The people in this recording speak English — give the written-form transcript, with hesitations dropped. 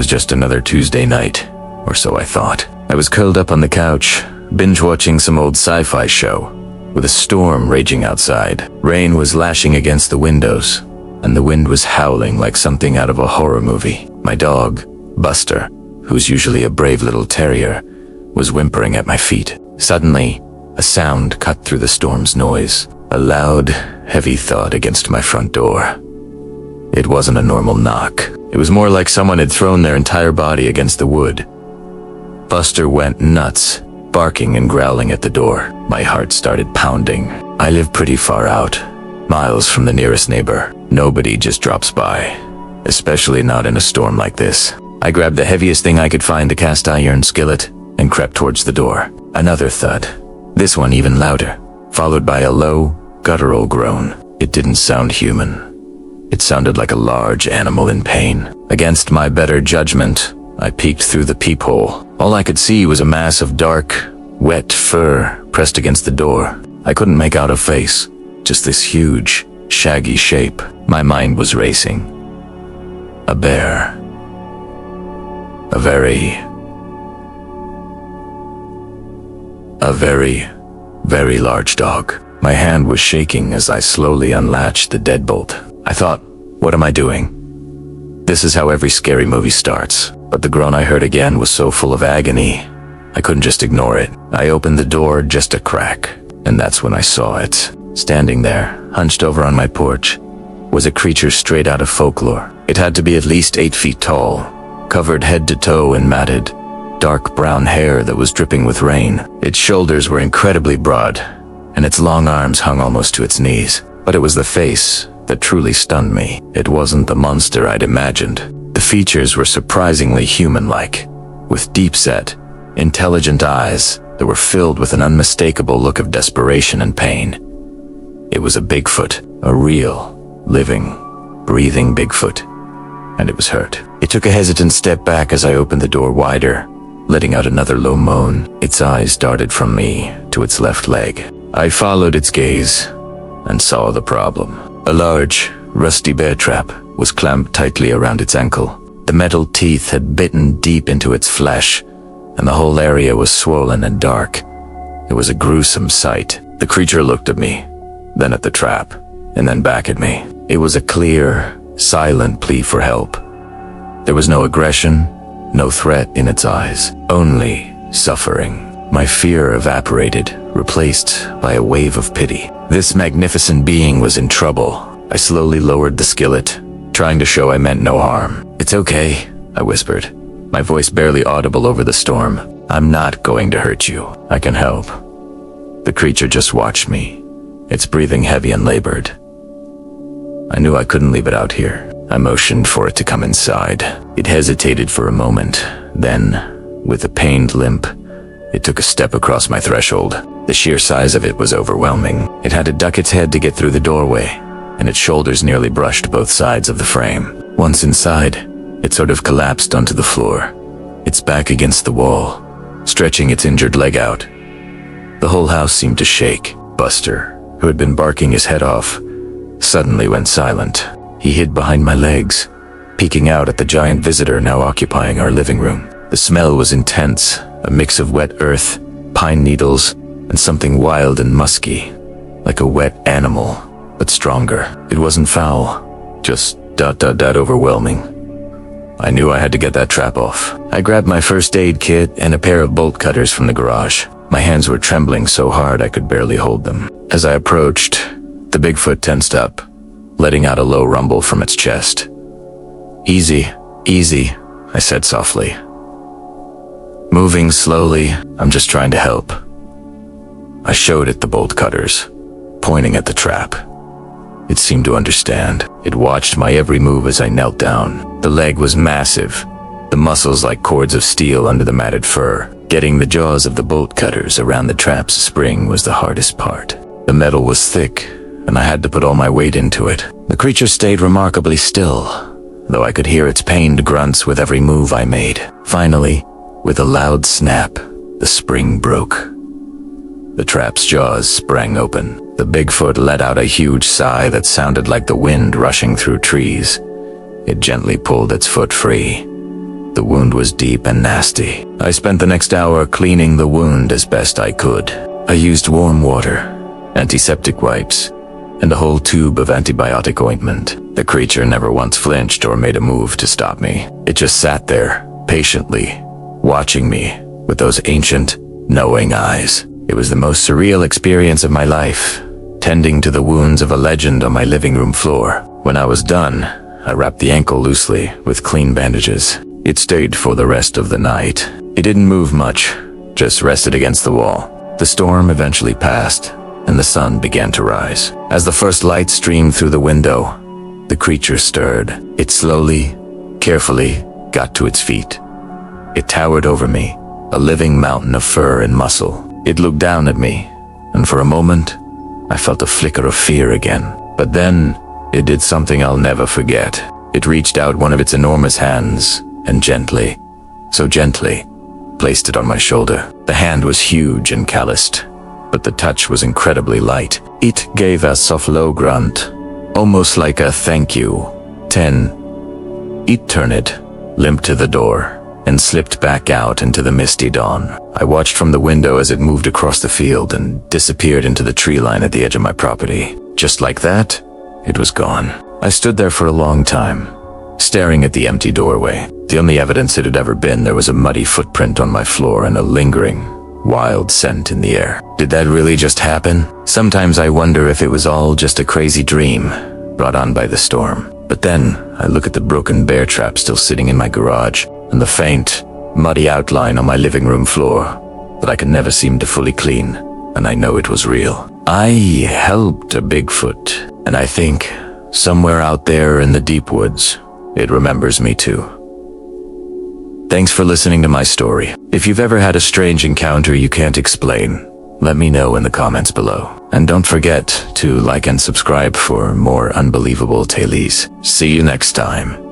was just another Tuesday night, or so I thought. I was curled up on the couch, binge-watching some old sci-fi show, with a storm raging outside. Rain was lashing against the windows, and the wind was howling like something out of a horror movie. My dog, Buster, who's usually a brave little terrier, was whimpering at my feet. Suddenly, a sound cut through the storm's noise, a loud, heavy thud against my front door. It wasn't a normal knock. It was more like someone had thrown their entire body against the wood. Buster went nuts, barking and growling at the door. My heart started pounding. I live pretty far out, miles from the nearest neighbor. Nobody just drops by, especially not in a storm like this. I grabbed the heaviest thing I could find, a cast iron skillet, and crept towards the door. Another thud, this one even louder, followed by a low, guttural groan. It didn't sound human. It sounded like a large animal in pain. Against my better judgment, I peeked through the peephole. All I could see was a mass of dark, wet fur pressed against the door. I couldn't make out a face, just this huge, shaggy shape. My mind was racing. A bear. A very large dog. My hand was shaking as I slowly unlatched the deadbolt. I thought, what am I doing? This is how every scary movie starts. But the groan I heard again was so full of agony, I couldn't just ignore it. I opened the door just a crack, and that's when I saw it. Standing there, hunched over on my porch, was a creature straight out of folklore. It had to be at least 8 feet tall, covered head to toe in matted, dark brown hair that was dripping with rain. Its shoulders were incredibly broad, and its long arms hung almost to its knees. But it was the face that truly stunned me. It wasn't the monster I'd imagined. The features were surprisingly human-like, with deep-set, intelligent eyes that were filled with an unmistakable look of desperation and pain. It was a Bigfoot, a real, living, breathing Bigfoot, and it was hurt. It took a hesitant step back as I opened the door wider, letting out another low moan. Its eyes darted from me to its left leg. I followed its gaze and saw the problem. A large, rusty bear trap was clamped tightly around its ankle. The metal teeth had bitten deep into its flesh, and the whole area was swollen and dark. It was a gruesome sight. The creature looked at me, then at the trap, and then back at me. It was a clear, silent plea for help. There was no aggression, no threat in its eyes, only suffering. My fear evaporated, replaced by a wave of pity. This magnificent being was in trouble. I slowly lowered the skillet, trying to show I meant no harm. "It's okay," I whispered, my voice barely audible over the storm. "I'm not going to hurt you. I can help." The creature just watched me, its breathing heavy and labored. I knew I couldn't leave it out here. I motioned for it to come inside. It hesitated for a moment, then, with a pained limp, it took a step across my threshold. The sheer size of it was overwhelming. It had to duck its head to get through the doorway, and its shoulders nearly brushed both sides of the frame. Once inside, it sort of collapsed onto the floor, its back against the wall, stretching its injured leg out. The whole house seemed to shake. Buster, who had been barking his head off, suddenly went silent. He hid behind my legs, peeking out at the giant visitor now occupying our living room. The smell was intense, a mix of wet earth, pine needles, and something wild and musky, like a wet animal, but stronger. It wasn't foul, just overwhelming. I knew I had to get that trap off. I grabbed my first aid kit and a pair of bolt cutters from the garage. My hands were trembling so hard I could barely hold them. As I approached, the Bigfoot tensed up, letting out a low rumble from its chest. "Easy, easy," I said softly. "Moving slowly, I'm just trying to help." I showed it the bolt cutters, pointing at the trap. It seemed to understand. It watched my every move as I knelt down. The leg was massive, the muscles like cords of steel under the matted fur. Getting the jaws of the bolt cutters around the trap's spring was the hardest part. The metal was thick, and I had to put all my weight into it. The creature stayed remarkably still, though I could hear its pained grunts with every move I made. Finally, with a loud snap, the spring broke. The trap's jaws sprang open. The Bigfoot let out a huge sigh that sounded like the wind rushing through trees. It gently pulled its foot free. The wound was deep and nasty. I spent the next hour cleaning the wound as best I could. I used warm water, antiseptic wipes, and a whole tube of antibiotic ointment. The creature never once flinched or made a move to stop me. It just sat there, patiently, watching me with those ancient, knowing eyes. It was the most surreal experience of my life, tending to the wounds of a legend on my living room floor. When I was done, I wrapped the ankle loosely with clean bandages. It stayed for the rest of the night. It didn't move much, just rested against the wall. The storm eventually passed, and the sun began to rise. As the first light streamed through the window, the creature stirred. It slowly, carefully got to its feet. It towered over me, a living mountain of fur and muscle. It looked down at me, and for a moment, I felt a flicker of fear again. But then, it did something I'll never forget. It reached out one of its enormous hands, and gently, so gently, placed it on my shoulder. The hand was huge and calloused, but the touch was incredibly light. It gave a soft low grunt, almost like a thank you. It turned, limped to the door, and slipped back out into the misty dawn. I watched from the window as it moved across the field and disappeared into the tree line at the edge of my property. Just like that, it was gone. I stood there for a long time, staring at the empty doorway. The only evidence it had ever been, there was a muddy footprint on my floor and a lingering, wild scent in the air. Did that really just happen? Sometimes I wonder if it was all just a crazy dream brought on by the storm. But then I look at the broken bear trap still sitting in my garage, and the faint, muddy outline on my living room floor that I could never seem to fully clean, and I know it was real. I helped a Bigfoot, and I think somewhere out there in the deep woods, it remembers me too. Thanks for listening to my story. If you've ever had a strange encounter you can't explain, let me know in the comments below. And don't forget to like and subscribe for more unbelievable tales. See you next time.